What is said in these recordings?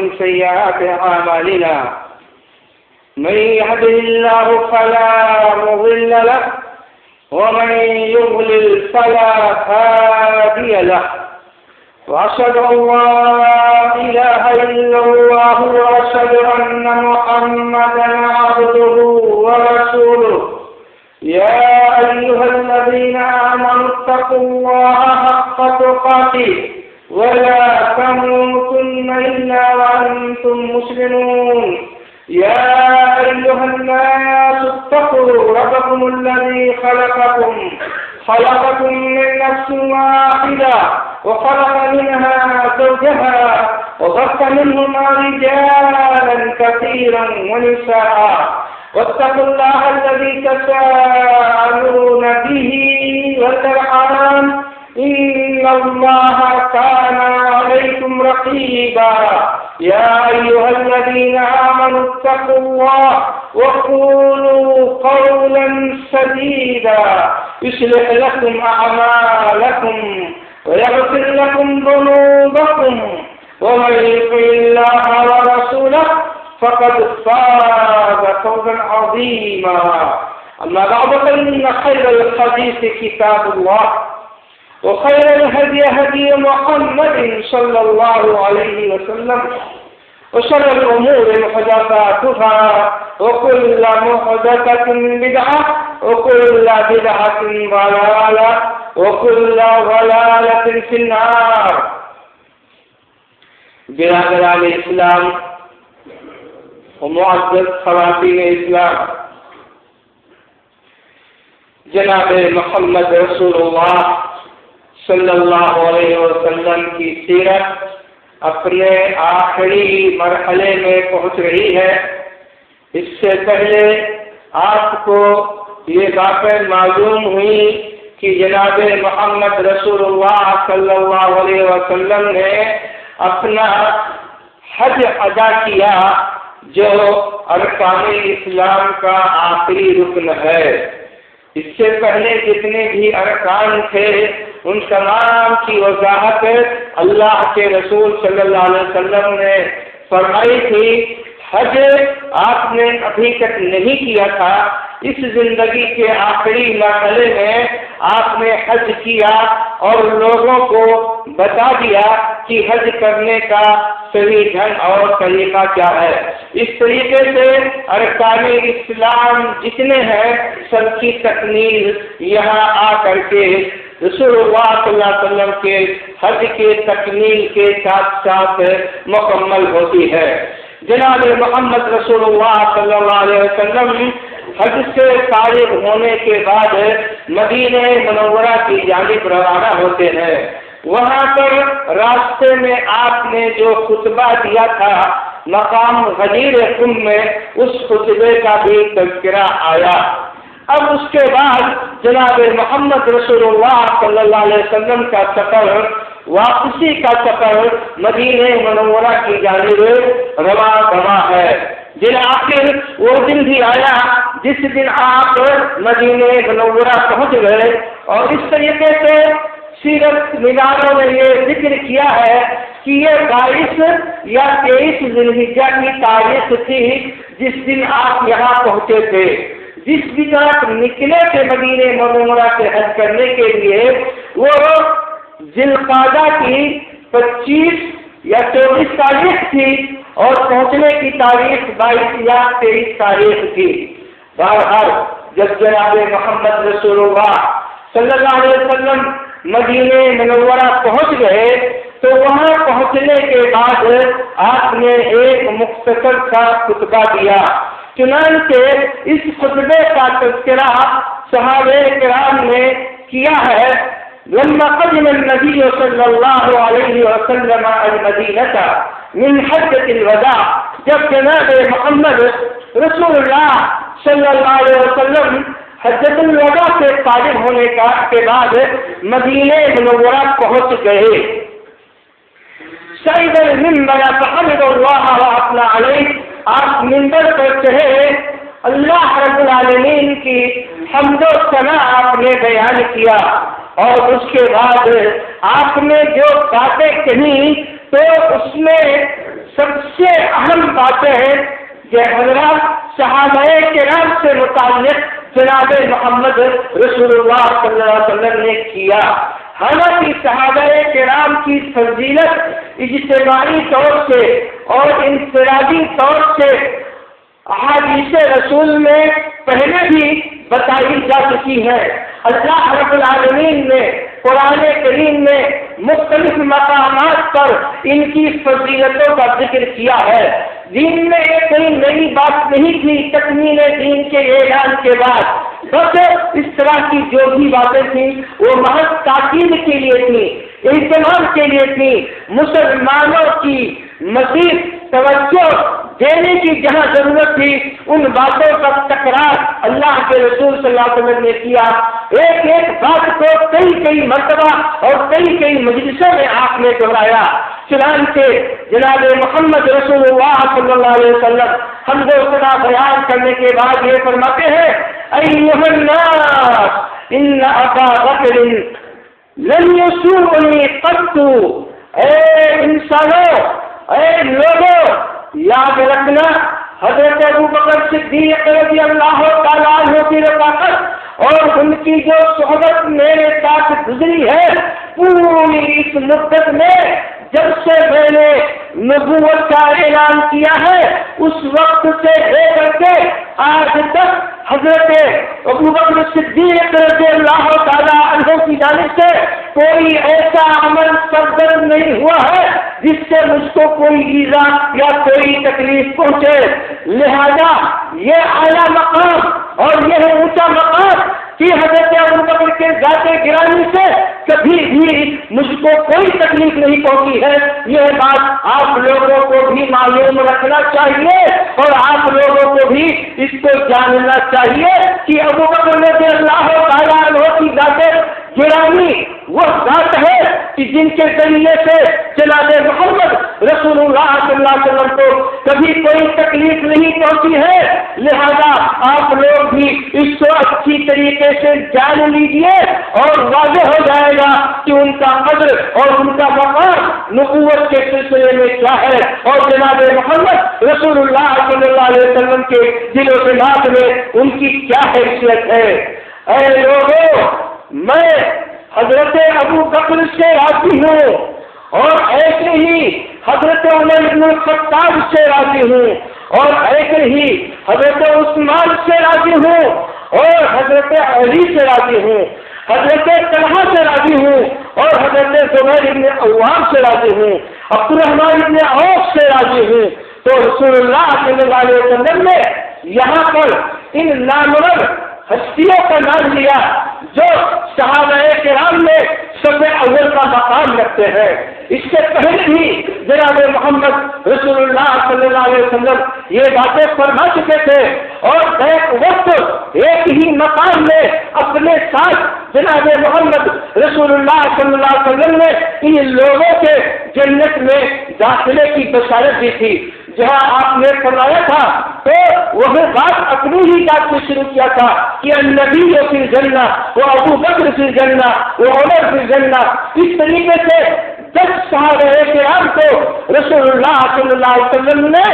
ومن سيئات أعمالنا من يهده الله فلا مضل له ومن يضلل فلا هادي له وأشهد أن لا إله إلا الله وأشهد أن محمدا عبده ورسوله يا أيها الذين آمنوا اتقوا الله حق تقاته ولا تموتن إلا وأنتم مسلمون يا أيها الناس اتقوا ربكم الذي خلقكم من نفس واحدة وخلق منها زوجها وبث منهما رجالا كثيرا ونساء واتقوا الله الذي تساءلون به والأرحام إن الله كان عليكم رقيبا يا أيها الذين آمنوا اتقوا الله وقولوا قولا سديدا يصلح لكم أعمالكم ويغفر لكم ذنوبكم ومن يطع الله ورسوله فقد فاز فوزا عظيما أما بعد فإن خير الحديث كتاب الله وخير الهدي هدي محمد صلى الله عليه وسلم وشر الأمور محدثاتها وكل محدثة بدعة وكل بدعة ضلالة وكل ضلالة في النار. برادران الإسلام ومعزز خواتین اسلام، جناب محمد رسول اللہ صلی اللہ علیہ وسلم کی سیرت اپنے آخری مرحلے میں پہنچ رہی ہے. اس سے پہلے آپ کو یہ باتیں معلوم ہوئی کہ جناب محمد رسول اللہ صلی اللہ علیہ وسلم نے اپنا حج ادا کیا جو ارکان اسلام کا آخری رکن ہے. اس سے پہلے جتنے بھی ارکان تھے ان تمام کی وضاحت اللہ کے رسول صلی اللہ علیہ وسلم نے فرمائی تھی. حج آپ نے ابھی تک نہیں کیا تھا. اس زندگی کے آخری مرحلے میں آپ نے حج کیا اور لوگوں کو بتا دیا کہ حج کرنے کا صحیح ڈھنگ اور طریقہ کیا ہے. اس طریقے سے ارکان اسلام جتنے ہیں سب کی تکمیل یہاں آ کر کے رسول اللہ صلی اللہ علیہ وسلم کے حج کے تکمیل کے ساتھ ساتھ مکمل ہوتی ہے. جناب محمد رسول اللہ صلی اللہ علیہ وسلم حج سے فارغ ہونے کے بعد مدینہ منورہ کی جانب روانہ ہوتے ہیں. وہاں پر راستے میں آپ نے جو خطبہ دیا تھا مقام غدیر قم میں، اس خطبے کا بھی تذکرہ آیا. اب اس کے بعد جناب محمد رسول اللہ صلی اللہ علیہ وسلم کا سفر، واپسی کا سفر مدینہ منورہ کی جانب رواں ہے. بالآخر وہ دن بھی آیا جس دن آپ مدینہ منورہ پہنچ گئے. اور اس طریقے سے سیرت نگاروں نے یہ ذکر کیا ہے کہ یہ 22 یا 23 ذی الحجہ کی تاریخ تھی جس دن آپ یہاں پہنچے تھے. جس بھی طرف نکلے تھے مدینہ منورہ سے حج کرنے کے لیے وہ ذی القعدہ کی 25 یا 24 تاریخ تھی اور پہنچنے کی تاریخ 22 یا 23 تاریخ تھی. بہرحال جب جناب محمد رسول اللہ صلی اللہ علیہ وسلم مدینہ منورہ پہنچ گئے تو وہاں پہنچنے کے بعد آپ نے ایک مختصر سا خطبہ دیا. چنانچہ اس خطبے کا تذکرہ صحابہ کرام نے کیا ہے. لما قدم النبي صلى الله عليه وسلم المدينة من حجة الوداع، جب جناب محمد رسول اللہ صلی اللہ علیہ وسلم حجۃ الوداع سے فارغ ہونے کے بعد مدینہ منورہ پہنچ گئے. صعد المنبر فحمد الله واثنى عليه، آپ منبر پر چڑھے، اللہ رب العالمین کی حمد و ثنا آپ نے بیان کیا اور اس کے بعد آپ نے جو باتیں کہیں تو اس میں سب سے اہم باتیں ہیں کہ حضرات صحابہ کرام سے متعلق جناب محمد رسول اللہ صلی اللہ علیہ وسلم نے کیا۔ حالانکہ صحابہ کرام کی فضیلت اجتماعی طور سے اور انفرادی طور سے احادیث رسول میں پہلے بھی بتائی جا چکی ہے۔ اللہ رب العالمین نے قرآن کریم میں مختلف مقامات پر ان کی فضیلتوں کا ذکر کیا ہے۔ دین میں یہ کوئی نئی بات نہیں تھی، تکمیل دین کے اعلان کے بعد بس اس طرح کی جو بھی باتیں تھیں وہ محض تاکید کے لیے تھی، اہتمام کے لیے تھی، مسلمانوں کی مزید توجہ دینے کی جہاں ضرورت تھی ان باتوں کا تکرار اللہ کے رسول صلی اللہ علیہ وسلم نے کیا۔ ایک ایک بات کو کئی مرتبہ اور کئی مجلسوں میں آپ نے دہرایا۔ چنانچہ جناب محمد رسول اللہ صلی اللہ علیہ وسلم حمد و ثنا بیان کرنے کے بعد یہ فرماتے ہیں ایھا الناس ان ابا بکر لن یسوءنی قط، اے انسانوں، اے لوگوں، یاد رکھنا حضرت ابو بکر صدیق رضی اللہ تعالیٰ عنہ کی رفاقت اور ان کی جو صحبت میرے ساتھ گزری ہے پوری اس مدت میں جب سے میں نے نبوت کا اعلان کیا ہے اس وقت سے لے کر کے آج تک حضرت ابو بکر صدیق رضی اللہ تعالیٰ عنہ کی جانب سے کوئی ایسا عمل سرگرم نہیں ہوا ہے جس سے مجھ کو کوئی ایذا یا کوئی تکلیف پہنچے۔ لہذا یہ اعلیٰ مقام اور یہ اونچا مقام کہ حضرت ابو بکر کے ذات گرامی سے کبھی بھی مجھ کو کوئی تکلیف نہیں پہنچی ہے، یہ بات آپ لوگوں کو بھی معلوم رکھنا چاہیے اور آپ لوگوں کو بھی اس کو جاننا چاہیے کہ ابو بکر رضی اللہ تعالیٰ عنہ کی ذات گرامی وہ ذات ہے کہ جن کے ذریعے سے جناب محمد رسول اللہ صلی اللہ علیہ وسلم کو کبھی کوئی تکلیف نہیں پہنچی ہے۔ لہذا آپ لوگ بھی اس کو اچھی طریقے سے جان لیجیے اور واضح ہو جائے گا کہ ان کا قدر اور ان کا مقام نبوت کے سلسلے میں کیا ہے اور جناب محمد رسول اللہ صلی اللہ علیہ وسلم کے دل و دماغ میں ان کی کیا حیثیت ہے۔ اے لوگوں، میں حضرت ابو بکر سے راضی ہوں اور ایسے ہی حضرت عمر بن الخطاب سے راضی ہوں اور ایسے ہی حضرت عثمان سے راضی ہوں اور حضرت علی سے راضی ہوں، حضرت طلحہ سے راضی ہوں اور حضرت زبیر بن عوام سے راضی ہوں، عبد الرحمن بن عوف سے راضی ہوں۔ تو رسول اللہ صلی اللہ علیہ وسلم نے یہاں پر ان نامور ہستیوں کا نام لیا جو صحابہ کرام میں سب اول کا مقام رکھتے ہیں۔ اس سے پہلے بھی جناب محمد رسول اللہ صلی اللہ علیہ وسلم یہ باتیں فرما چکے تھے اور ایک وقت ایک ہی مقام میں اپنے ساتھ جناب محمد رسول اللہ صلی اللہ علیہ وسلم نے ان لوگوں کے جنت میں داخلے کی بشارت دی تھی۔ جہاں آپ نے فرمایا تھا تو وہ بات اپنی ہی بات سے شروع کیا تھا کہ النبی فی الجنہ وہ ابو بکر فی الجنہ وہ عمر فی الجنہ۔ اس طریقے سے 10 صحابہ کرام کو رسول اللہ صلی اللہ علیہ وسلم نے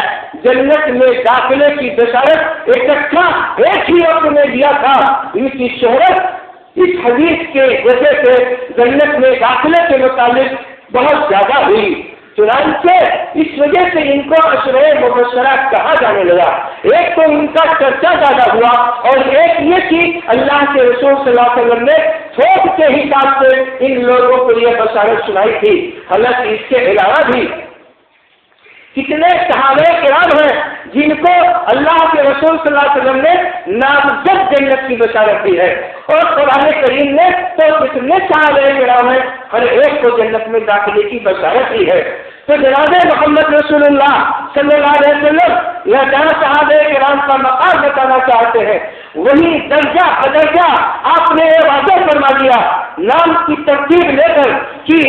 جنت میں داخلے کی بشارت اکٹھا ایک ہی وقت میں دیا تھا۔ ان کی شہرت اس حدیث کے وجہ سے جنت میں داخلے کے متعلق بہت زیادہ ہوئی، چنانچہ اس وجہ سے ان کو عشرہ مبشرہ کہا جانے لگا۔ ایک تو ان کا چرچا زیادہ ہوا اور ایک یہ کہ اللہ کے رسول صلی اللہ علیہ وسلم نے تھوک کے حساب سے ان لوگوں کو یہ بشارت سنائی تھی۔ حالانکہ اس کے علاوہ بھی کتنے صحابہ کرام ہیں جن کو اللہ کے رسول صلی اللہ علیہ وسلم نے نامزد جنت کی بشارت دی ہے اور قرآن کریم نے تو کتنے صحابہ کرام ہیں ہر ایک کو جنت میں داخلے کی بشارت دی ہے۔ تو جناب محمد رسول اللہ صلی اللہ علیہ وسلم یہ جہاں صحابہ کرام کا مقام بتانا چاہتے ہیں وہی درجہ بدرجہ آپ نے واضح فرما دیا نام کی ترتیب لے کر کہ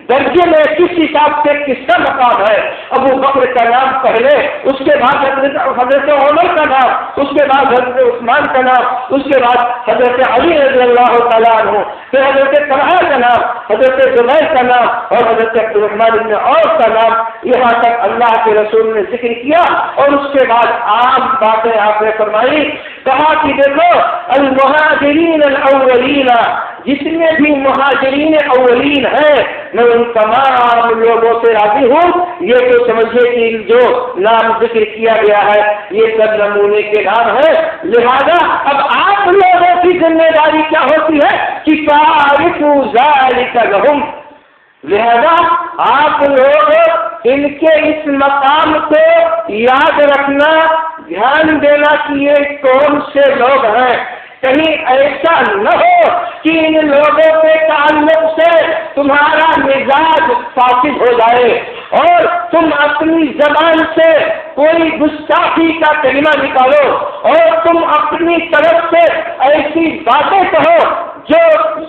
درجے میں کس حساب سے کس کا مقام ہے. ابو بکر کا نام پہلے، اس کے بعد حضرت عمر کا نام، اس کے بعد حضرت عثمان کا نام، اس کے بعد حضرت علی رضی اللہ تعالیٰ عنہ، پھر حضرت طلحہ کا نام، حضرت زبیر کا نام اور حضرت عبد الرحمن بن عوف کا نام. یہاں تک اللہ کے رسول نے ذکر کیا اور اس کے بعد عام باتیں آپ نے فرمائی. کہا کہ دیکھو المہاجرین الاولین، جتنے بھی مہاجرین اولین ہیں میں ان تمام لوگوں سے راضی ہوں. یہ تو سمجھے کہ جو نام ذکر کیا گیا ہے یہ سب نمونے کے نام ہے. لہذا اب آپ لوگوں کی ذمہ داری کیا ہوتی ہے کہ فَاعْرِفُوا ذَلِكَ لَهُمْ. لہذا آپ لوگ ان کے اس مقام کو یاد رکھنا، دھیان دینا کہ یہ کون سے لوگ ہیں. کہیں ایسا نہ ہو کہ ان لوگوں کے تعلق سے تمہارا مزاج فاسد ہو جائے اور تم اپنی زبان سے کوئی گستاخی کا کلمہ نکالو اور تم اپنی طرف سے ایسی باتیں کہو جو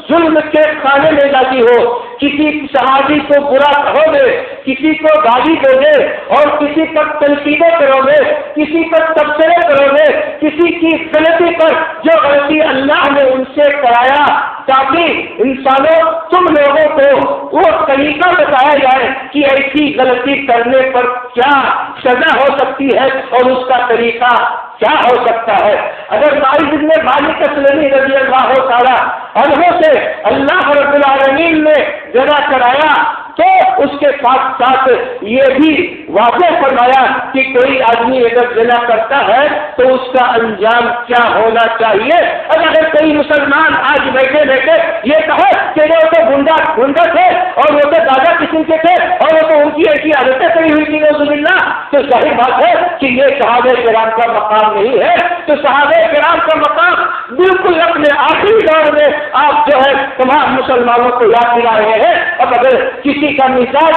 ظلم کے خانے میں جاتی ہو. کسی صحابی کو برا کہو گے، کسی کو گالی دو گے اور کسی پر تنقیدیں کرو گے، کسی پر تبصرے کرو گے، کسی کی غلطی پر جو غلطی اللہ نے ان سے کرایا، تاکہ انسانوں تم لوگوں کو وہ طریقہ بتایا جائے کہ ایسی غلطی کرنے پر کیا سزا ہو سکتی ہے اور اس کا طریقہ کیا ہو سکتا ہے. اگر مالک بن مالک اسلمی رضی اللہ تعالیٰ عنہ سے اللہ رب العالمین نے زنا کرایا تو اس کے ساتھ ساتھ یہ بھی واضح فرمایا کہ کوئی آدمی اگر زنا کرتا ہے تو اس کا انجام کیا ہونا چاہیے. اگر کوئی مسلمان آج بیٹھے بیٹھے یہ کہے کہ وہ تو گنڈا تھے اور وہ تو دادا قسم کے تھے اور وہ تو ان کی ایسی عادتیں کری ہوئی تھی نعوذ باللہ، تو ظاہر بات ہے کہ یہ صحابہ کرام کا مقام نہیں ہے. تو صحابہ کرام کا مقام بالکل اپنے آخری دور میں آپ جو ہے تمام مسلمانوں کو یاد دلا رہے ہیں. اب اگر کسی کا مزاج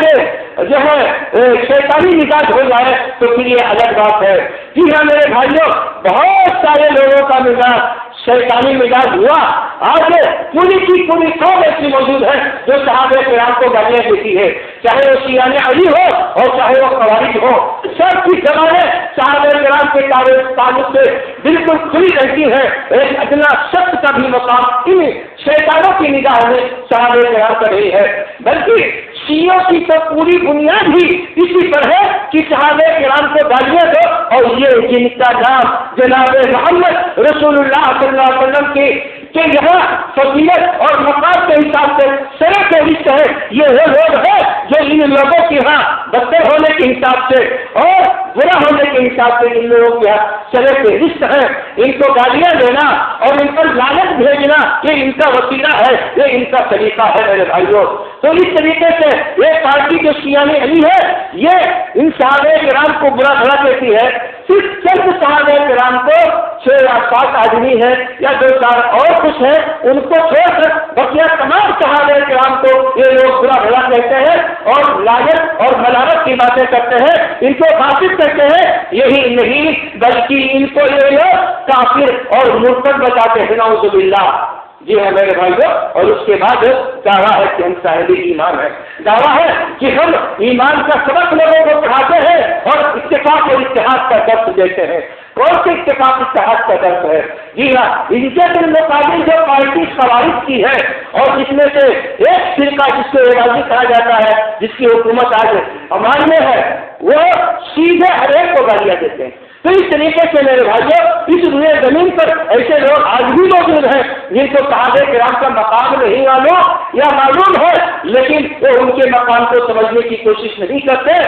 جو ہے شیطانی مزاج ہو جائے تو پھر یہ الگ بات ہے. جی ہاں میرے بھائیوں، بہت سارے لوگوں کا مزاج شیطانی مزاج ہوا. آج پوری کی پوری قوم ایسی موجود ہے جو صحابہ کرام کو گالیاں دیتی ہے، چاہے وہ شیعہ علی ہو اور چاہے وہ خوارج ہو. سب کی زبانیں صحابہ کرام کے تعلق سے بالکل کھلی رہتی ہے. ایک ادنا شخص کا بھی مقام ان شیطانوں کی نگاہ میں صحابہ کرام کا نہیں ہے، بلکہ شیعوں کی تو پوری بنیاد ہی اسی پر ہے کہ صحابہ کرام کو گالیاں دو اور یہ جن کا نام جناب محمد رسول اللہ صلی اللہ علیہ وسلم کی کہ یہاں فضیلت اور مقام کے حساب سے سرے فہرست ہے، یہ وہ لوگ ہیں جو ان لوگوں کے یہاں بدتر ہونے کے حساب سے اور برا ہونے کے حساب سے ان لوگوں کے یہاں سرے فہرست ہے. ان کو گالیاں دینا اور ان پر لعنت بھیجنا یہ ان کا وسیلہ ہے، یہ ان کا طریقہ ہے میرے بھائیوں. تو اس طریقے سے یہ پارٹی جو شیعہ علی ہے یہ ان صحابہ کرام کو برا بھلا کہتی ہے. صرف چند صحابہ کرام کو 6 یا 7 آدمی ہیں یا 2-4 اور کچھ ہیں، ان کو چھوڑ کر بقیہ تمام صحابہ کرام کو یہ لوگ برا بھلا کہتے ہیں اور لعنت اور ملامت کی باتیں کرتے ہیں، ان کو فاسق کہتے ہیں. یہی نہیں بلکہ ان کو یہ لوگ کافر اور مرتد بتاتے ہیں نعوذ باللہ. جی ہاں میرے بھائیوں، اور اس کے بعد دعویٰ ہے کہ ہم صاحب ایمان ہیں، دعویٰ ہے کہ ہم ایمان کا سبق لوگوں کو پڑھاتے ہیں اور اتفاق اور اتحاد کا درس دیتے ہیں. کون سے اتفاق اتحاد کا درس ہے؟ جی ہاں، ان کے بالمقابل جو پارٹی خوارج کی ہے اور جس میں سے ایک فرقہ جس کو ایرانی کہا جاتا ہے، جس کی حکومت آج امان میں ہے، وہ سیدھے ہر ایک کو گالیاں دیتے ہیں. تو اس طریقے سے میرے بھائیوں اس روئے زمین پر ایسے لوگ آج بھی موجود ہیں جن کو صحابہ کرام کا مقام نہیں معلوم یا معلوم ہے، لیکن وہ ان کے مقام کو سمجھنے کی کوشش نہیں کرتے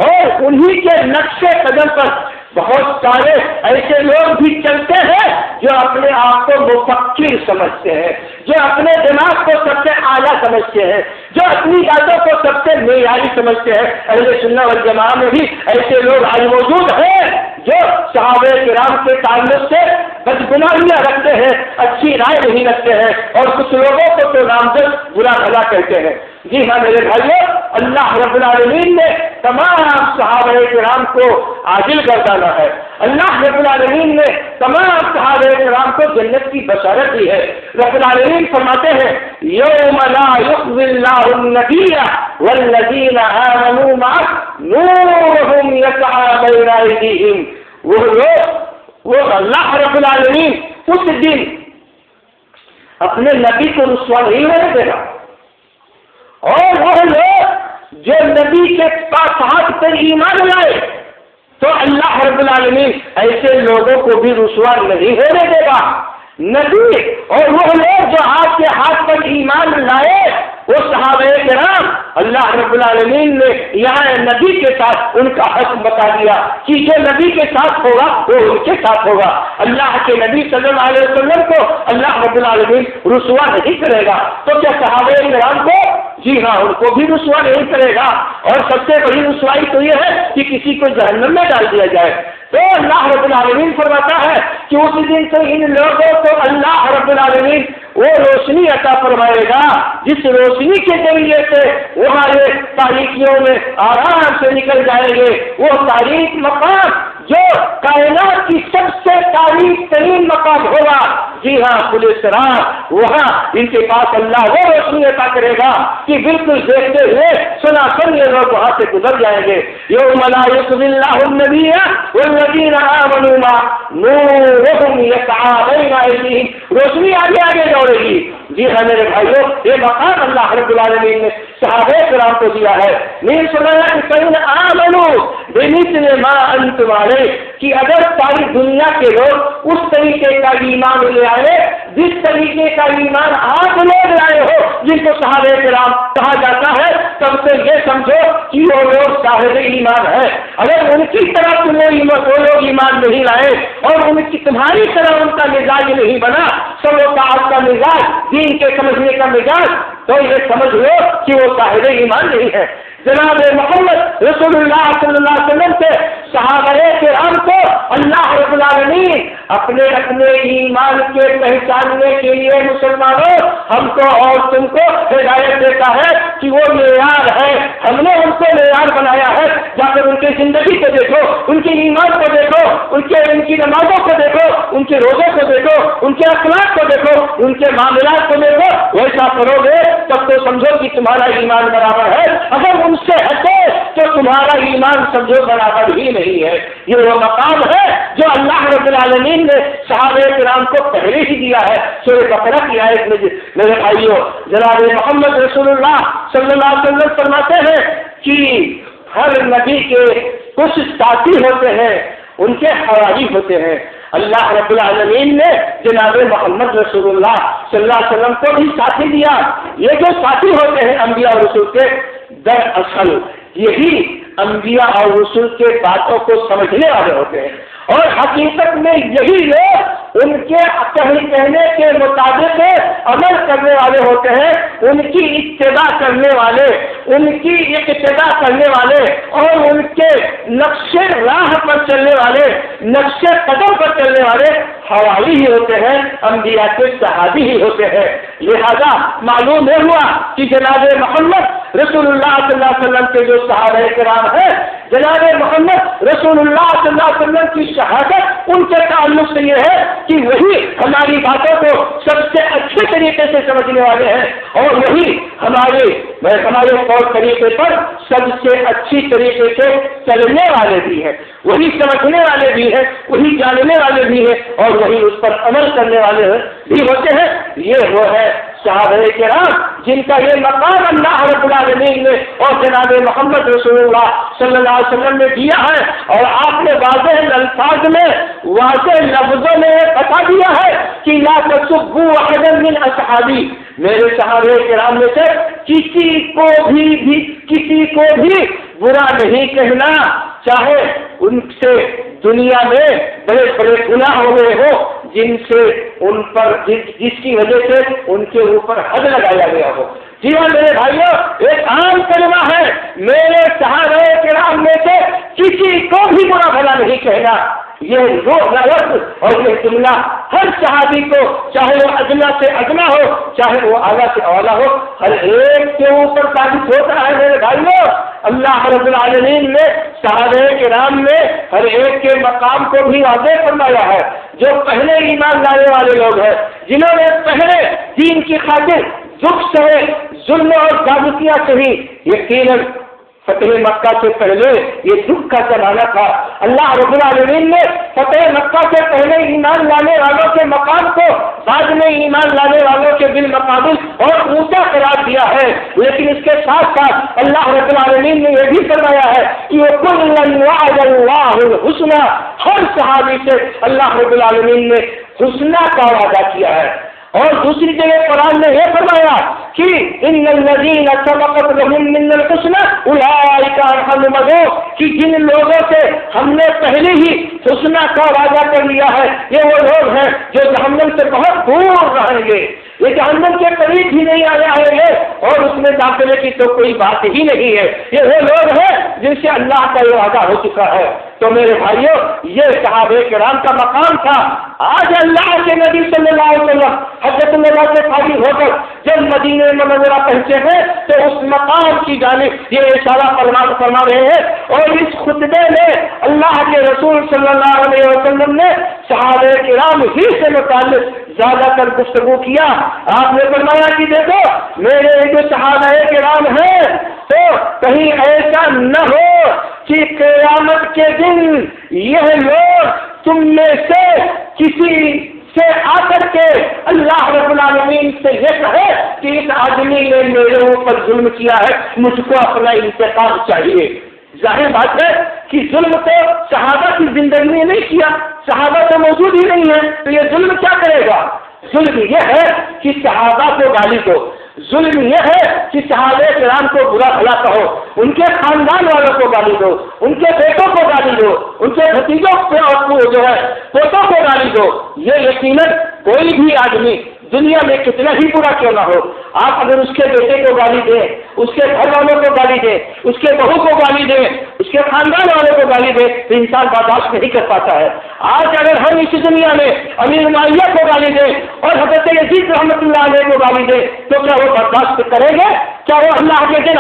اور انہی کے نقش قدم پر بہت سارے ایسے لوگ بھی چلتے ہیں جو اپنے آپ کو مفکر سمجھتے ہیں، جو اپنے دماغ کو سب سے اعلیٰ سمجھتے ہیں، جو اپنی باتوں کو سب سے معیاری سمجھتے ہیں. اہل سنت والجماعت میں بھی ایسے لوگ آج موجود ہیں جو صحابہ کرام کے تعلق سے بدگمانیاں رکھتے ہیں، اچھی رائے نہیں رکھتے ہیں، اور کچھ لوگوں کو تو نامزد برا بھلا کہتے ہیں۔ جی ہاں میرے بھائیوں، اللہ رب العالمین نے تمام صحابہ کرام کو عادل گردانا ہے۔ اللہ رب العالمین نے تمام صحابہ کرام کو جنت کی بشارت دی ہے۔ رب العالمین فرماتے ہیں یوم لا یخزی اللہ النبی والذین آمنوا معه نورهم یسعی بین ایدیہم۔ وہ لوگ، وہ اللہ رب العالمین اس دن اپنے نبی کو رسوا نہیں ہونے دے گا، اور وہ لوگ جو نبی کے ساتھ پر ایمان لائے تو اللہ رب العالمین ایسے لوگوں کو بھی رسوا نہیں ہونے دے گا۔ نبی اور وہ لوگ جو آپ کے ہاتھ پر ایمان لائے وہ صحابہ کرام، اللہ رب العالمین نے یہاں نبی کے ساتھ ان کا حق بتا دیا کہ جو نبی کے ساتھ ہوگا وہ ان کے ساتھ ہوگا۔ اللہ کے نبی صلی اللہ علیہ وسلم کو اللہ رب العالمین رسوا نہیں کرے گا، تو کیا صحابہ کرام کو؟ جی ہاں، ان کو بھی رسوا نہیں کرے گا۔ اور سب سے بڑی رسوائی تو یہ ہے کہ کسی کو جہنم میں ڈال دیا جائے۔ تو اللہ رب العالمین فرماتا ہے کہ اس دن سے ان لوگوں کو اللہ رب العالمین وہ روشنی عطا فرمائے گا جس روشنی کے ذریعے سے وہاں یہ تاریکیوں میں آرام سے نکل جائیں گے۔ وہ تاریک مقام جو کائنات کی سب سے تاریک ترین مقام ہوگا، جی ہاں پولیس رات، وہاں ان کے پاس اللہ وہ روشنی عطا کرے گا کہ بالکل دیکھتے ہوئے سناسن یہ لوگ وہاں سے گزر جائیں گے۔ یوم لا یخزی اللہ النبی والذین آمنوا معه نورهم یسعی بین ایدیہم، روشنی آگے آگے دوڑے گی۔ جی ہاں میرے بھائیوں، یہ مقام اللہ رب العالمین نے صحابہ کرام کو دیا ہے۔ نہیں سنا کہ فإن آمنوا بمثل ما انتم علیہ، کہ اگر ساری دنیا کے لوگ اس طریقے کا ایمان لے آئے جس طریقے کا ایمان آپ لوگ لائے ہو، جن کو صحابہ کرام کہا جاتا ہے، تب سے یہ سمجھو کہ وہ لوگ صاحب ایمان ہے۔ اگر ان کی طرح وہ لوگ ایمان نہیں لائے اور ان کی تمہاری طرح ان کا مزاج نہیں بنا، سب کا آپ کا مزاج دین کے سمجھنے کا مزاج، تو یہ سمجھ لو کہ وہ صاحب ایمان نہیں ہے۔ جناب محمد رسول اللہ صلی اللہ علیہ وسلم سے صحابہ کرام کو اللہ رب العالمین اپنے ایمان کے پہچاننے کے لیے مسلمانوں ہم کو اور تم کو ہدایت دیتا ہے کہ وہ معیار ہے، ہم نے ان کو معیار بنایا ہے۔ جا کر ان کی زندگی کو دیکھو، ان کے ایمان کو دیکھو، ان کی نمازوں کو دیکھو، ان کے روزوں کو دیکھو، ان کے اخلاق کو دیکھو، ان کے معاملات کو دیکھو، ویسا کرو گے تب تو سمجھو کہ تمہارا ایمان برابر ہے۔ اگر ان سے ہٹے تو تمہارا ایمان سمجھو برابر ہی نہیں ہے۔ یہ وہ مقام ہے جو اللہ رب العالمین نے صحابہ کرام کو پہلے ہی دیا ہے۔ سورہ بقرہ کی آیت میں میرے بھائیوں جناب محمد رسول اللہ صلی اللہ علیہ وسلم فرماتے ہیں کہ ہر نبی کے کچھ ساتھی ہوتے ہیں، ان کے حواری ہوتے ہیں۔ اللہ رب العالمین نے جناب محمد رسول اللہ صلی اللہ علیہ وسلم کو بھی ساتھی دیا۔ یہ جو ساتھی ہوتے ہیں انبیاء اور رسول کے، دراصل یہی انبیاء اور رسول کے باتوں کو سمجھنے والے ہوتے ہیں، اور حقیقت میں یہی لوگ ان کے کہنے کے مطابق عمل کرنے والے ہوتے ہیں، ان کی اتباع کرنے والے، ان کی اقتداء کرنے والے اور ان کے نقش راہ پر چلنے والے، نقش قدم پر چلنے والے حوالی ہی ہوتے ہیں، انبیاء کے صحابی ہی ہوتے ہیں۔ لہذا معلوم یہ ہوا کہ جناب محمد رسول اللہ صلی اللہ علیہ وسلم کے جو صحابہ کرام ہیں، جناب محمد رسول اللہ صلی اللہ علیہ وسلم کی شہادت ان کے تعلق سے یہ ہے کہ وہی ہماری باتوں کو سب سے اچھے طریقے سے سمجھنے والے ہیں، اور وہی ہمارے طور طریقے پر سب سے اچھی طریقے سے چلنے والے بھی ہیں، وہی سمجھنے والے بھی ہیں، وہی جاننے والے بھی ہیں، اور وہی اس پر عمل کرنے والے بھی ہوتے ہیں۔ یہ وہ ہے صحابہ کرام جن کا یہ مقام اللہ رب العالمین نے اور جناب محمد رسول اللہ صلی اللہ علیہ وسلم نے دیا ہے، اور آپ نے واضح الفاظ میں، واضح لفظوں میں بتا دیا ہے کہ لا تسبوا احدا من اصحابی، میرے صحابہ کرام میں سے کسی کو بھی برا نہیں کہنا، چاہے ان سے دنیا میں بڑے بڑے گناہ ہو گئے ہو جن سے ان پر جس کی وجہ سے ان کے اوپر حد لگایا گیا ہو، جی ہاں میرے بھائیوں، ایک عام کلمہ ہے، میرے صحابہ کرام میں سے کسی کو بھی برا بھلا نہیں کہنا۔ یہ لفظ اور یہ جملہ ہر صحابی کو، چاہے وہ ادنا سے ادنا ہو، چاہے وہ اعلیٰ سے اعلیٰ ہو، ہر ایک کے اوپر ثابت ہوتا ہے میرے بھائیوں۔ اللہ رب العالمین نے صحابہ کرام میں ہر ایک کے مقام کو بھی واضح فرمایا ہے۔ جو پہلے ایمان لانے والے لوگ ہیں، جنہوں نے پہلے دین کی خاطر دکھ سہے، ظلم اور زیادتیاں سہی، یقیناً فتح مکہ سے پہلے یہ دکھ کا زمانہ تھا۔ اللہ رب العالمین نے فتح مکہ سے پہلے ایمان لانے والوں کے مقام کو بعد میں ایمان لانے والوں کے بالمقابل اور اونچا قرار دیا ہے، لیکن اس کے ساتھ ساتھ اللہ رب العالمین نے یہ بھی فرمایا ہے کہ وَكُلًّا وَعَدَ اللَّهُ الْحُسْنَى، ہر صحابی سے اللہ رب العالمین نے حسنہ کا وعدہ کیا ہے۔ اور دوسری جگہ قرآن نے یہ فرمایا کہ ان الذین سبقت لهم من الحسنى اولئک عنها مبعوثون، کہ جن لوگوں سے ہم نے پہلے ہی حسنہ کا وعدہ کر لیا ہے، یہ وہ لوگ ہیں جو جہنم سے بہت دور رہیں گے، یہ جہنم کے قریب ہی نہیں آئیں گے اور اس میں داخلے کی تو کوئی بات ہی نہیں ہے۔ یہ وہ لوگ ہیں جن سے اللہ کا یہ وعدہ ہو چکا ہے۔ تو میرے بھائیوں، یہ صحابہ کرام کا مقام تھا۔ آج اللہ کے نبی صلی اللہ علیہ وسلم حضرت اللہ سے فارغ ہو کر جب مدینہ منورہ پہنچے ہیں تو اس مقام کی جانب یہ اشارہ فرما رہے ہیں، اور اس خطبے میں اللہ کے رسول صلی اللہ علیہ وسلم نے صحابہ کرام ہی سے متعلق زیادہ تر گفتگو کیا۔ آپ نے فرمایا کہ دیکھو میرے جو صحابہ کرام ہیں تو کہیں ایسا نہ ہو کہ قیامت کے دن یہ لوگ تم میں سے کسی سے آ کر کے اللہ رب العالمین سے یہ کہے کہ اس آدمی نے میرے اوپر ظلم کیا ہے، مجھ کو اپنا انتقام چاہیے۔ ظاہر بات ہے کہ ظلم تو صحابہ کی زندگی میں نہیں کیا، صحابہ تو موجود ہی نہیں ہے، تو یہ ظلم کیا کرے گا؟ ظلم یہ ہے کہ صحابہ کو گالی دو، ظلم یہ ہے کہ صحابہ کرام کو برا بھلا کہو، ان کے خاندان والوں کو گالی دو، ان کے بیٹوں کو گالی دو، ان کے بھتیجوں کو جو ہے پوتوں کو گالی دو۔ یہ یقیناً کوئی بھی آدمی دنیا میں کتنا ہی برا کیوں نہ ہو، آپ اگر اس کے بیٹے کو گالی دیں، اس کے گھر والوں کو گالی دیں، اس کے بہو کو گالی دیں، اس کے خاندان والوں کو گالی دیں تو انسان برداشت نہیں کر پاتا ہے۔ آج اگر ہم اس دنیا میں امیر معاویہ کو گالی دیں اور حضرت یزید رحمۃ اللہ علیہ کو گالی دیں تو کیا وہ برداشت کریں گے؟ کیا وہ اللہ کے دن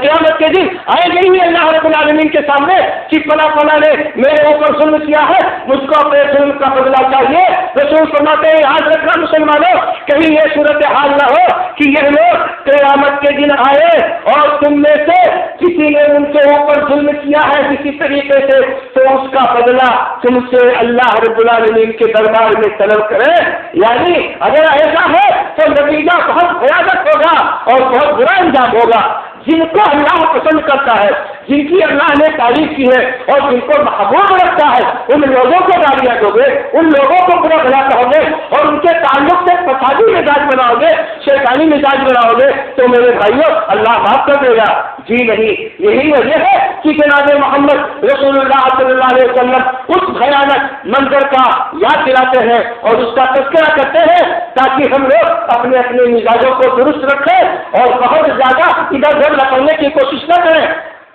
قیامت کے دن آئے گے ہی اللہ رب العالمین کے سامنے کہ فلاں فلاں نے میرے اوپر ظلم کیا ہے، مجھ کو اپنے ظلم کا بدلہ چاہیے؟ رسول فرماتے ہیں یاد رکھنا مسلمانوں، کہیں یہ صورتحال نہ ہو کہ یہ لوگ قیامت کے دن آئے اور تم میں سے کسی نے ان کے اوپر ظلم کیا ہے کسی طریقے سے تو اس کا بدلہ تم سے اللہ رب العالمین کے دربار میں طلب کرے۔ یعنی اگر ایسا ہے تو نتیجہ بہت بھیانک ہوگا اور بہت برا انجام ہوگا۔ جن کو اللہ پسند کرتا ہے، جن کی اللہ نے تعریف کی ہے اور جن کو محبوب رکھتا ہے، ان لوگوں کو گالیاں دو گے، ان لوگوں کو برا بھلا کہو گے اور ان کے تعلق سے فسادی مزاج بناؤ گے، شیطانی مزاج بناؤ گے تو میرے بھائیوں اللہ معاف کر دے گا؟ جی نہیں۔ یہی وجہ ہے کہ جناب محمد رسول اللہ صلی اللہ علیہ وسلم اس بھیانک منظر کا یاد دلاتے ہیں اور اس کا تذکرہ کرتے ہیں تاکہ ہم لوگ اپنے اپنے مزاجوں کو درست رکھیں اور بہت زیادہ ادھر ادھر لپڑنے کی کوشش نہ کریں۔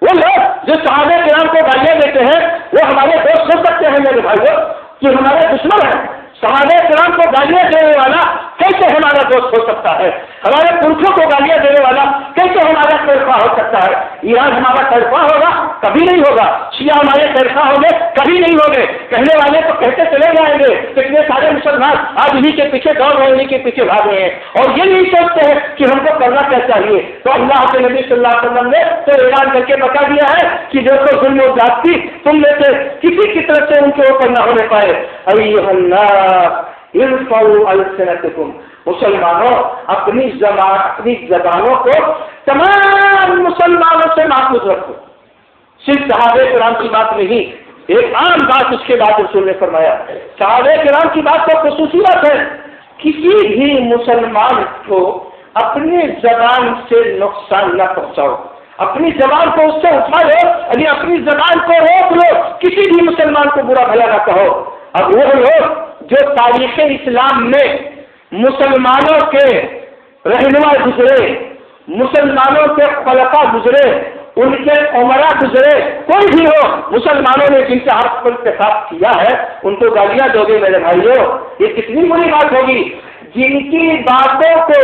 وہ لوگ جو صحابہ کرام کو گالیاں دیتے ہیں وہ ہمارے دوست ہو سکتے ہیں میرے بھائیوں، جو ہمارے دشمن ہیں۔ صحابہ کرام کو گالیاں دینے والا کیسے ہمارا دوست ہو سکتا ہے؟ ہمارے پرکھوں کو گالیاں دینے والا کیسے ہمارا خیرخواہ ہو سکتا ہے؟ ایران ہمارا خیرخواہ ہوگا؟ کبھی نہیں ہوگا۔ شیعہ ہمارے خیرخواہ ہوں گے؟ کبھی نہیں ہوں گے۔ کہنے والے تو کہتے چلے جائیں گے، اتنے سارے مسلمان آج انہیں کے پیچھے دوڑ رہے ہیں، انہیں کے پیچھے بھاگ رہے ہیں اور یہ نہیں سوچتے ہیں کہ ہم کو کرنا کیا چاہیے۔ تو اللہ کے نبی صلی اللہ علیہ وسلم نے تو اعلان کر کے بتا دیا ہے کہ جو تو ظلم و زیادتی تم میں سے کسی کی طرف سے ان کے اوپر نہ ہونے پائے۔ ایھا الناس ارفعوا السنتکم، مسلمانوں اپنی زبانوں کو تمام مسلمانوں سے محفوظ رکھو۔ صرف صحابہ کرام کی بات نہیں، ایک عام بات اس کے بعد رسول نے فرمایا، صحابہ کرام کی بات تو خصوصی بات ہے، کسی بھی مسلمان کو اپنی زبان سے نقصان نہ پہنچاؤ، اپنی زبان کو اس سے اٹھا لو، یعنی اپنی زبان کو روک لو، کسی بھی مسلمان کو برا بھلا نہ کہو۔ اب وہ لوگ جو تاریخ اسلام میں مسلمانوں کے رہنما گزرے، مسلمانوں کے خلفاء گزرے، ان کے عمرا گزرے، کوئی بھی ہو، مسلمانوں نے جن سے حق پر اتفاق کیا ہے ان کو گالیاں دو گے میرے بھائیوں، یہ کتنی بری بات ہوگی۔ جن کی باتوں کو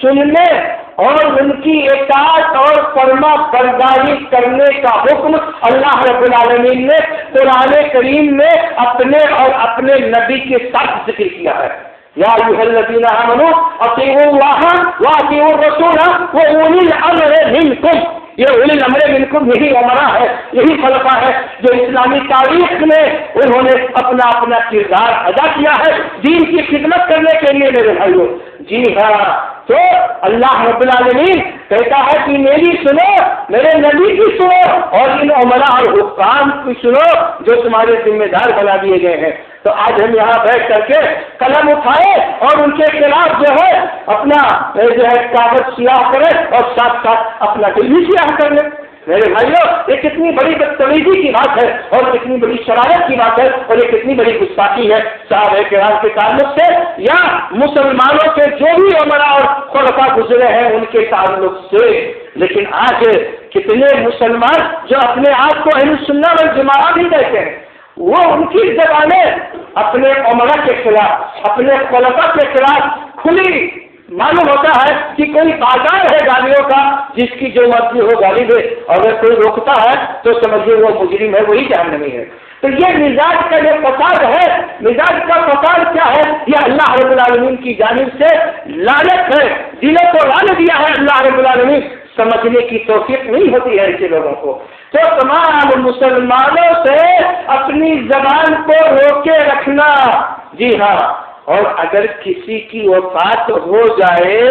سننے اور ان کی اطاعت اور فرما برداری کرنے کا حکم اللہ رب العالمین نے قرآن کریم میں اپنے اور اپنے نبی کے ساتھ ذکر کیا ہے۔ یا ایھا الذین آمنوا اطیعوا اللہ واطیعوا الرسول واولی الامر منکم، یہ اولی الامر منکم یہی عمرا ہے، یہی خلفاء ہے جو اسلامی تاریخ میں انہوں نے اپنا اپنا کردار ادا کیا ہے دین کی خدمت کرنے کے لیے میرے بھائیوں۔ جی ہاں، تو اللہ رب العالمین کہتا ہے کہ میری سنو، میرے نبی کی سنو، اور ان عمرا اور حکام کی سنو جو تمہارے ذمہ دار بنا دیے گئے ہیں۔ تو آج ہم یہاں بیٹھ کر کے قلم اٹھائے اور ان کے خلاف جو ہے اپنا جو ہے کاغذ سیاہ کرے اور ساتھ ساتھ اپنا دل بھی سیاہ کر لیں۔ میرے بھائیوں، یہ کتنی بڑی بدتمیزی کی بات ہے اور کتنی بڑی شرارت کی بات ہے اور یہ کتنی بڑی گستاخی ہے صحابہ کرام کے تعلق سے یا مسلمانوں کے جو بھی عمرا اور خلفاء گزرے ہیں ان کے تعلق سے۔ لیکن آج کتنے مسلمان جو اپنے آپ کو اہل سنت والجماعت بھی کہتے ہیں، وہ ان کی زبانیں اپنے عمرا کے خلاف، اپنے خلفاء کے خلاف کھلی معلوم ہوتا ہے کہ کوئی بازار ہے گالیوں کا، جس کی جو مرضی ہو گالی دے، اور اگر کوئی روکتا ہے تو سمجھیے وہ مجرم ہے، وہی جہنمی ہے۔ تو یہ مزاج کا جو فساد ہے، مزاج کا فساد کیا ہے؟ یہ اللہ رب العالمین کی جانب سے لعنت ہے، دلوں کو لعنت دیا ہے اللہ رب العالمین، سمجھنے کی توفیق نہیں ہوتی ہے ایسے لوگوں کو۔ تو تمام مسلمانوں سے اپنی زبان کو روکے رکھنا۔ جی ہاں، اور اگر کسی کی وفات ہو جائے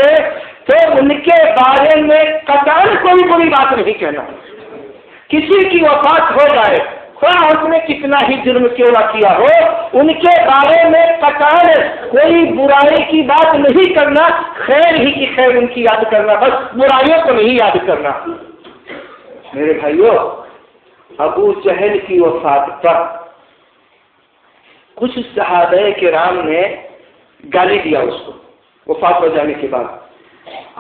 تو ان کے بارے میں قطعاً کوئی بری بات نہیں کہنا۔ کسی کی وفات ہو جائے، خواہ اس نے کتنا ہی جرم کیوں نہ کیا ہو، ان کے بارے میں قطعاً کوئی برائی کی بات نہیں کرنا، خیر ہی کی خیر ان کی یاد کرنا، بس برائیوں کو نہیں یاد کرنا۔ میرے بھائیوں، ابو جہل کی وفات پر کچھ صحابہ کرام نے گالی دیا اس کو وفات ہو جانے کے بعد۔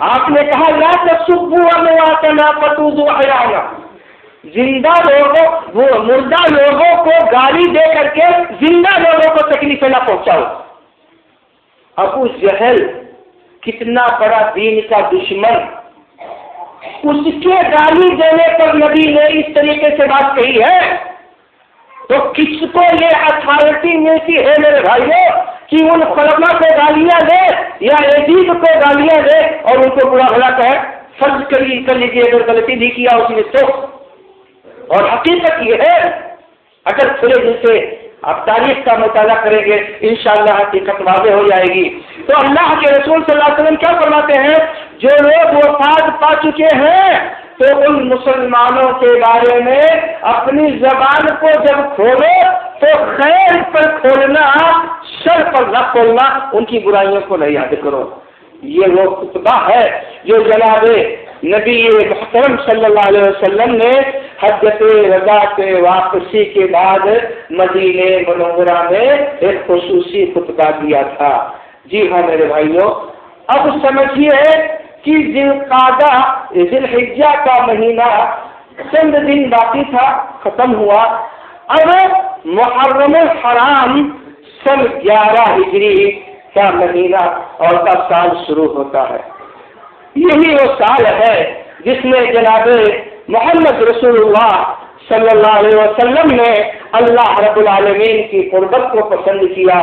آپ نے کہا لا تسبوا امواتنا فتؤذوا احیاءنا، زندہ لوگوں، وہ مردہ لوگوں کو گالی دے کر کے زندہ لوگوں کو تکلیف نہ پہنچاؤ۔ ابو جہل کتنا بڑا دین کا دشمن، اس کے گالی دینے پر نبی نے اس طریقے سے بات کہی ہے، تو کس کو یہ اتھارٹی ملتی ہے میرے بھائیوں کہ ان خلفاء کو گالیاں دے یا یزید کو گالیاں دے اور ان کو برا بھلا کہے؟ فرض کر لیجیے اگر غلطی نہیں کیا اس نے تو، اور حقیقت یہ ہے اگر تھوڑے دن سے آپ تاریخ کا مطالعہ کریں گے انشاءاللہ حقیقت واضح ہو جائے گی۔ تو اللہ کے رسول صلی اللہ علیہ وسلم کیا فرماتے ہیں؟ جو لوگ وفات پا چکے ہیں تو ان مسلمانوں کے بارے میں اپنی زبان کو جب کھولو تو خیر پر کھولنا، شر پر نہ کھولنا، ان کی برائیوں کو نہ یاد کرو۔ یہ وہ خطبہ ہے جو جناب نبی محترم صلی اللہ علیہ وسلم نے حجۃ الوداع سے واپسی کے بعد مدینہ منورہ میں ایک خصوصی خطبہ دیا تھا۔ جی ہاں میرے بھائیوں، اب سمجھیے کہ ذی الحجہ کا مہینہ چند دن باقی تھا، ختم ہوا۔ اب محرم الحرام سن 11 ہجری کا مہینہ اور کا سال شروع ہوتا ہے۔ یہی وہ سال ہے جس میں جناب محمد رسول اللہ صلی اللہ علیہ وسلم نے اللہ رب العالمین کی قربت کو پسند کیا،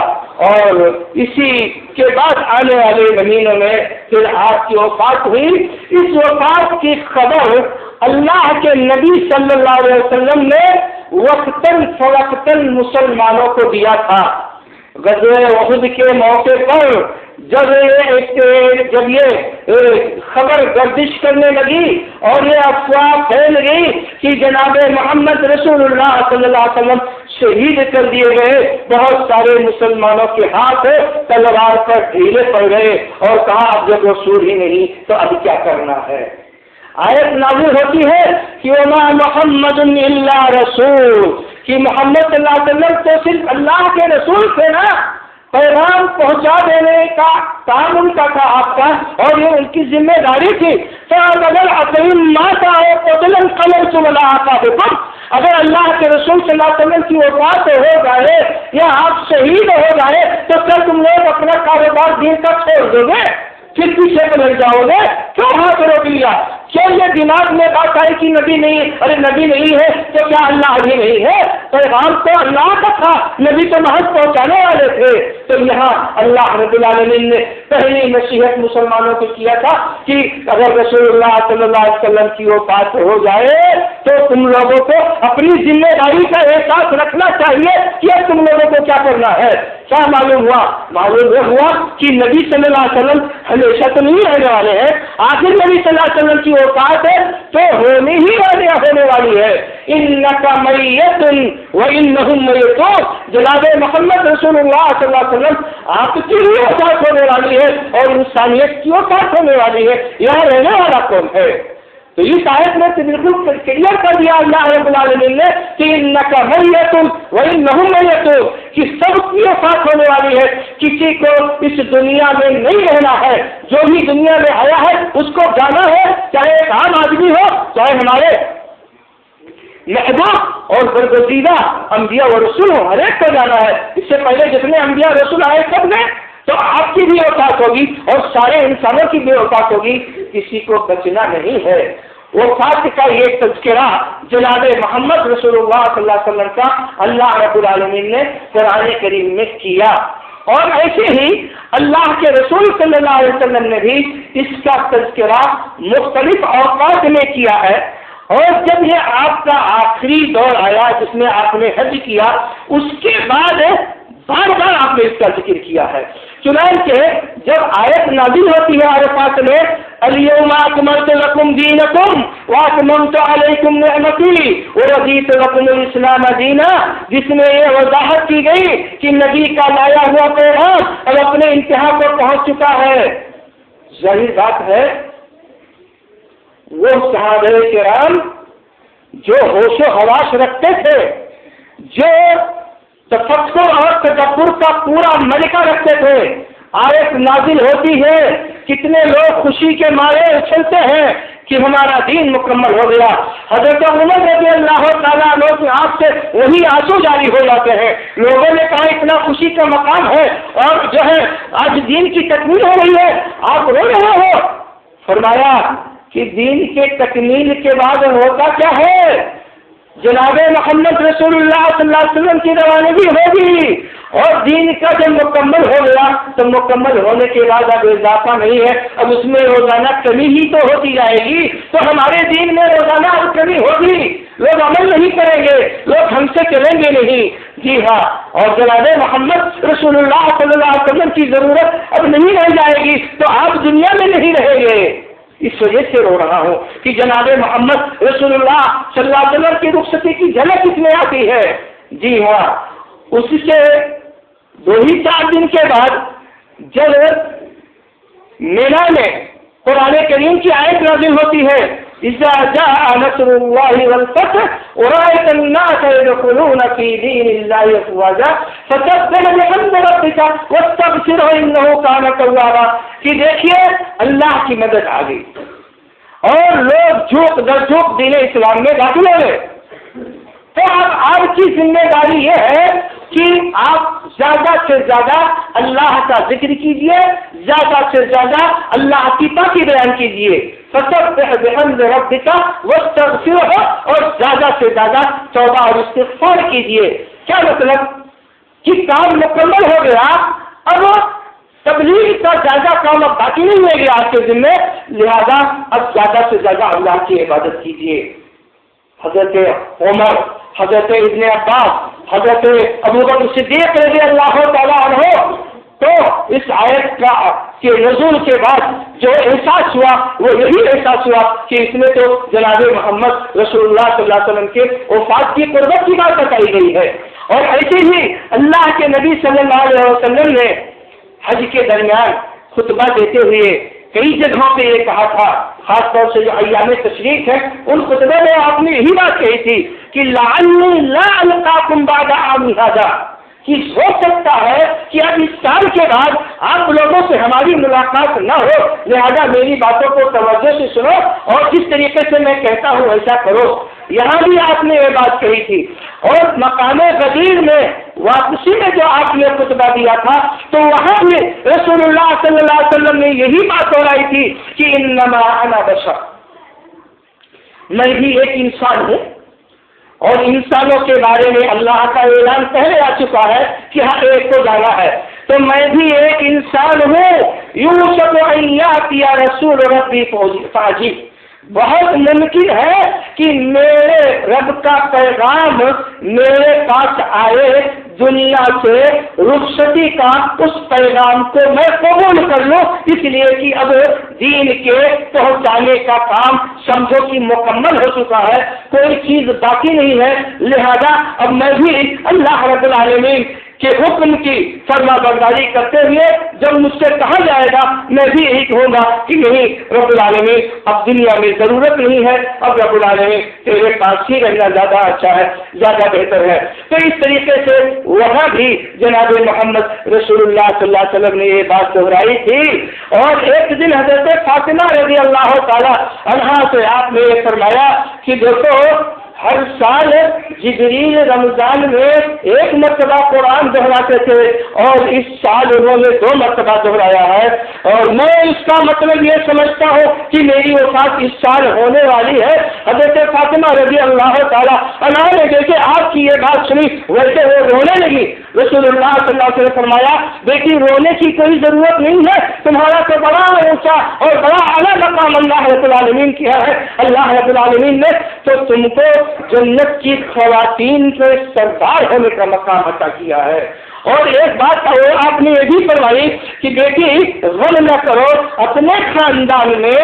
اور اسی کے بعد آنے والے مہینوں میں پھر آپ کی وفات ہوئی۔ اس وفات کی خبر اللہ کے نبی صلی اللہ علیہ وسلم نے وقتاً فوقتاً مسلمانوں کو دیا تھا۔ غزوہ احد کے موقع پر جب یہ خبر گردش کرنے لگی اور یہ افواہ پھیل گئی کہ جناب محمد رسول اللہ صلی اللہ علیہ وسلم شہید کر دیے گئے، بہت سارے مسلمانوں کے ہاتھ تلوار پر ڈھیلے پڑ گئے اور کہا اب جب رسول ہی نہیں تو اب کیا کرنا ہے۔ آیت نازل ہوتی ہے کہ وما محمد الا رسول، کہ محمد صلی اللہ علیہ وسلم تو صرف اللہ کے رسول تھے نا، پیغام پہنچا دینے کا کام ان کا تھا آپ کا، اور یہ ان کی ذمہ داری تھی۔ اگر اللہ کے رسول صلی اللہ علیہ وسلم کی وفات ہو جائے یا آپ شہید ہو جائے تو کیا تم لوگ اپنا کاروبار دین کا چھوڑ دو گے؟ پھر پیچھے بدل جاؤ گے؟ کیوں ہاتھ روک لیا؟ کیوں یہ دماغ میں بات آئی کہ نبی نہیں، ارے نبی نہیں ہے تو کیا اللہ بھی نہیں ہے؟ پیغام تو اللہ کا تھا، نبی تو محض پہنچانے والے تھے۔ تو یہاں اللہ رب العالمین نے پہلی نصیحت مسلمانوں کو کیا تھا کہ اگر رسول اللہ صلی اللہ علیہ وسلم کی وفات ہو جائے تو تم لوگوں کو اپنی ذمہ داری کا احساس رکھنا چاہیے کہ تم لوگوں کو کیا کرنا ہے۔ کیا معلوم ہوا؟ معلوم یہ ہوا کہ نبی صلی اللہ علیہ وسلم ہمیشہ تو نہیں رہنے والے ہیں، آخر نبی صلی اللہ علیہ وسلم کی اوقات ہے تو ہونے والی ہے۔ انک میت وانہم میتون، جناب محمد رسول اللہ صلی اللہ علیہ وسلم آپ کی بھی وفات ہونے والی ہے اور انسانیت کی وفات ہونے والی ہے، یہاں رہنے والا کون ہے؟ تو اس آیت میں تو بالکل کلیئر کر دیا اللہ رب العالمین نے کہ انک میت وانہم میتون، کہ سب کی وفات ہونے والی ہے، کسی کو اس دنیا میں نہیں رہنا ہے، جو بھی دنیا میں آیا ہے اس کو جانا ہے، چاہے ایک عام آدمی ہو چاہے ہمارے محبوب اور برگزیدہ انبیاء و رسول ہو، ہر ایک کو جانا ہے۔ اس سے پہلے جتنے انبیاء رسول آئے سب نے، تو آپ کی بھی اوقات ہوگی اور سارے انسانوں کی بھی اوقات ہوگی، کسی کو بچنا نہیں ہے۔ وفات کا یہ تذکرہ جناب محمد رسول اللہ صلی اللہ علیہ وسلم کا اللہ رب العالمین نے قرآن کریم میں کیا، اور ایسے ہی اللہ کے رسول صلی اللہ علیہ وسلم نے بھی اس کا تذکرہ مختلف اوقات میں کیا ہے۔ اور جب یہ آپ کا آخری دور آیا جس میں آپ نے حج کیا، اس کے بعد بار بار آپ نے اس کا ذکر کیا ہے۔ چنانچہ جب آیت نازل ہوتی ہے عرفات میں الیوم اکملت لکم دینکم واتممت علیکم نعمتی ورضیت لکم الاسلام دینا، جس میں یہ وضاحت کی گئی کہ نبی کا لایا ہوا پیغام اب اپنے انتہا پر پہنچ چکا ہے۔ ظاہر بات ہے وہ صحابہ کرام جو ہوش و حواس رکھتے تھے، جو تفکر اور تدبر کا پورا ملکہ رکھتے تھے، آیت نازل ہوتی ہے کتنے لوگ خوشی کے مارے اچھلتے ہیں کہ ہمارا دین مکمل ہو گیا۔ حضرت عمر رضی اللہ تعالیٰ عنہ کی آنکھ سے وہی آنسو جاری ہو جاتے ہیں۔ لوگوں نے کہا اتنا خوشی کا مقام ہے اور جو ہے آج دین کی تکمیل ہو رہی ہے، آپ رو رہے ہو۔ فرمایا کہ دین کے تکمیل کے بعد ہوتا کیا ہے؟ جناب محمد رسول اللہ صلی اللہ علیہ وسلم کی روانگی ہوگی، اور دین کا جب مکمل ہو گیا تو مکمل ہونے کے بعد اب اضافہ نہیں ہے، اب اس میں روزانہ کمی ہی تو ہوتی جائے گی۔ تو ہمارے دین میں روزانہ اب کمی ہوگی، لوگ عمل نہیں کریں گے، لوگ ہم سے چلیں گے نہیں۔ جی ہاں، اور جناب محمد رسول اللہ صلی اللہ علیہ وسلم کی ضرورت اب نہیں رہ جائے گی تو آپ دنیا میں نہیں رہیں گے۔ اس وجہ سے رو رہا ہوں کہ جناب محمد رسول اللہ صلی اللہ علیہ وسلم کی رخصتی کی جھلک کس میں آتی ہے؟ جی ہاں، اس سے 2-4 دن کے بعد جب مینا میں قرآن کریم کی آیت نازل ہوتی ہے، اذا جاء نصر اللہ والفتح ورأيت الناس يدخلون في دين الله افواجا فسبح بحمد ربك واستغفره انه كان توابا، کہ دیکھیے اللہ کی مدد آ گئی اور لوگ جھوک در جھوک دین اسلام میں داخل ہو گئے۔ تو اب آپ کی ذمہ داری یہ ہے کہ آپ زیادہ سے زیادہ اللہ کا ذکر کیجیے، زیادہ سے زیادہ اللہ کی پاکی بیان کیجیے، فسبح بحمد ربک واستغفرہ، اور زیادہ سے زیادہ توبہ اور استغفار کیجیے۔ کیا مطلب کہ کام مکمل ہو گیا، اب تبلیغ کا زیادہ کام اب باقی نہیں رہ گیا آپ کے ذمہ، لہذا اب زیادہ سے زیادہ اللہ کی عبادت کیجیے۔ حضرت عمر، حضرت ابن عباس، حضرت ابوبکر صدیق رضی اللہ تعالیٰ عنہ تو اس آیت کے نزول کے بعد جو احساس ہوا وہ یہی احساس ہوا کہ اس میں تو جناب محمد رسول اللہ صلی اللہ علیہ وسلم کے وفات کی قربت کی بات بتائی گئی ہے۔ اور ایسے ہی اللہ کے نبی صلی اللہ علیہ وسلم نے حج کے درمیان خطبہ دیتے ہوئے کئی جگہوں پہ یہ کہا تھا، خاص طور سے جو ایام تشریق ہے ان خطبے میں آپ نے یہی بات کہی تھی کہ لعلی لا القاکم بعد عامی ھذا، کہ ہو سکتا ہے کہ اب اس سال کے بعد آپ لوگوں سے ہماری ملاقات نہ ہو، لہذا میری باتوں کو توجہ سے سنو اور جس طریقے سے میں کہتا ہوں ایسا کرو۔ یہاں بھی آپ نے یہ بات کہی تھی، اور مقام غدیر میں واپسی میں جو آپ نے خطبہ دیا تھا تو وہاں بھی رسول اللہ صلی اللہ علیہ وسلم نے یہی بات دہرائی تھی کہ انما انا بشر، میں بھی ایک انسان ہوں، اور انسانوں کے بارے میں اللہ کا اعلان پہلے آ چکا ہے کہ ہر ایک کو جانا ہے، تو میں بھی ایک انسان ہوں۔ یوشک ان یاتی رسول ربی فاجی، بہت ممکن ہے کہ میرے رب کا پیغام میرے پاس آئے، دنیا سے رخصتی کا اس پیغام کو میں قبول کر لوں، اس لیے کہ اب دین کے پہنچانے کا کام سمجھو کہ مکمل ہو چکا ہے، کوئی چیز باقی نہیں ہے، لہذا اب میں بھی اللہ رب العالمین کے حکم کی فرما برداری کرتے ہوئے جب مجھ سے کہا جائے گا میں بھی یہی کہوں گا کہ نہیں رب العالمین اب دنیا میں ضرورت نہیں ہے، اب رب العالمین تیرے پاس ہی رہنا زیادہ اچھا ہے، زیادہ بہتر ہے۔ تو اس طریقے سے وہاں بھی جناب محمد رسول اللہ صلی اللہ علیہ وسلم نے یہ بات دہرائی تھی، اور ایک دن حضرت فاطمہ رضی اللہ تعالی عنہا سے آپ نے یہ فرمایا کہ دیکھو ہر سال جبریل رمضان میں ایک مرتبہ قرآن دہراتے تھے، اور اس سال انہوں نے 2 مرتبہ دہرایا ہے، اور میں اس کا مطلب یہ سمجھتا ہوں کہ میری وفات اس سال ہونے والی ہے۔ حضرت فاطمہ رضی اللہ تعالیٰ عنہا نے جیسے آپ کی یہ بات سنی ویسے وہ رونے لگی۔ رسول اللہ صلی اللہ علیہ وسلم نے فرمایا بیٹی رونے کی کوئی ضرورت نہیں ہے، تمہارا تو بڑا اونچا اور بڑا اعلیٰ مقام اللہ رب العالمین کیا ہے، اللہ رب العالمین نے تو تم کو جنت کی خواتین کے سردار ہونے کا مقام عطا کیا ہے۔ اور ایک بات آپ نے یہ بھی فرمائی کہ بیٹی غم نہ کرو، اپنے خاندان میں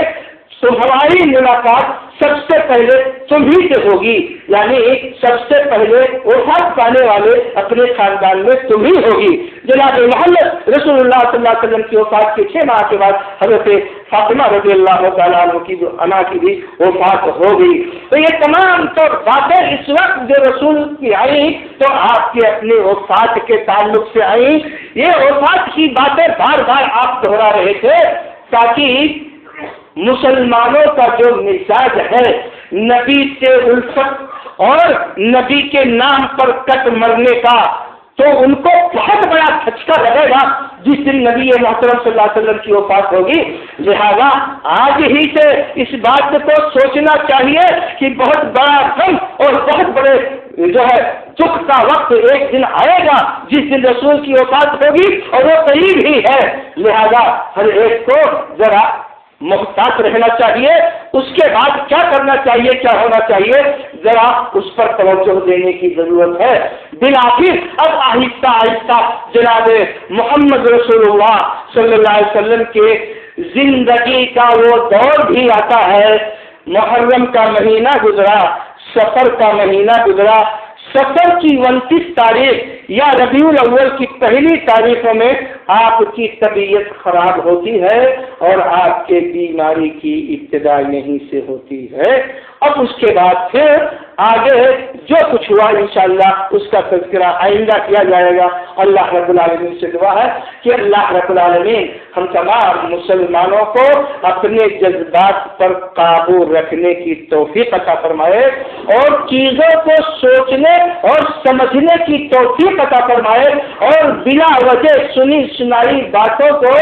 تمہاری ملاقات سب سے پہلے تمہیں سے ہوگی، یعنی سب سے پہلے وفات پانے والے اپنے خاندان میں تمہیں ہوگی۔ جناب محمد رسول اللہ صلی اللہ علیہ وسلم کی وفات کے 6 ماہ کے بعد حضرت فاطمہ رضی اللہ تعالیٰ عنہ کی بھی وفات ہو گئی۔ تو یہ تمام تو باتیں اس وقت جو رسول کی آئی تو آپ کے اپنے وفات کے تعلق سے آئی، یہ وفات کی باتیں بار بار آپ دہرا رہے تھے تاکہ مسلمانوں کا جو مزاج ہے نبی سے الفت اور نبی کے نام پر کٹ مرنے کا، تو ان کو بہت بڑا دھچکا لگے گا جس دن نبی محترم صلی اللہ علیہ وسلم کی وفات ہوگی۔ لہذا آج ہی سے اس بات کو سوچنا چاہیے کہ بہت بڑا غم اور بہت بڑے جو ہے دکھ کا وقت ایک دن آئے گا جس دن رسول کی وفات ہوگی، اور وہ قریب ہی ہے۔ لہذا ہر ایک کو ذرا محتاط رہنا چاہیے، اس کے بعد کیا کرنا چاہیے، کیا ہونا چاہیے، ذرا اس پر توجہ دینے کی ضرورت ہے۔ بالآخر اب آہستہ آہستہ جناب محمد رسول اللہ صلی اللہ علیہ وسلم کے زندگی کا وہ دور بھی آتا ہے۔ محرم کا مہینہ گزرا، سفر کا مہینہ گزرا، سفر کی 29 تاریخ یا ربیع الاول کی پہلی تاریخوں میں آپ کی طبیعت خراب ہوتی ہے اور آپ کے بیماری کی ابتدا یہیں سے ہوتی ہے۔ اب اس کے بعد پھر آگے جو کچھ ہوا انشاءاللہ اس کا تذکرہ آئندہ کیا جائے گا۔ اللہ رب العالمین سے دعا ہے کہ اللہ رب العالمین ہم تمام مسلمانوں کو اپنے جذبات پر قابو رکھنے کی توفیق عطا فرمائے، اور چیزوں کو سوچنے اور سمجھنے کی توفیق عطا فرمائے، اور بلا وجہ سنی سنائی باتوں کو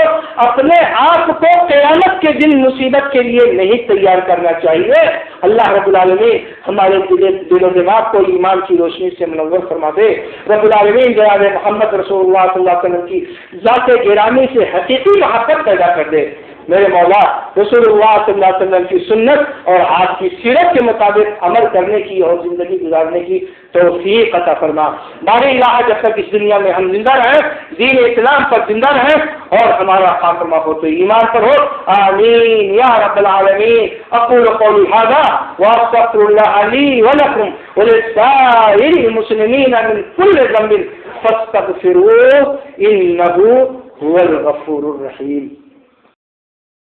اپنے آپ کو قیامت کے دن مصیبت کے لیے نہیں تیار کرنا چاہیے۔ اللہ رب العالمین ہمارے دل و دماغ کو ایمان کی روشنی سے منور فرما دے۔ رب العالمین جناب محمد رسول اللہ صلی اللہ علیہ وسلم کی ذات گرامی سے حقیقی محبت پیدا کر دے۔ میرے مولا رسول اللہ صلی اللہ علیہ وسلم کی سنت اور آپ کی سیرت کے مطابق عمل کرنے کی اور زندگی گزارنے کی توفیق عطا فرما۔ باری الہ جب تک اس دنیا میں ہم زندہ رہیں، دین اسلام پر زندہ رہیں اور ہمارا خاتمہ ہو تو ایمان پر ہو، آمین یا رب العالمین۔ اقول قولی ھذا واستغفر اللہ لی ولکم ولسائر المسلمین من کل ذنب فاستغفروہ انہ هو الغفور الرحیم۔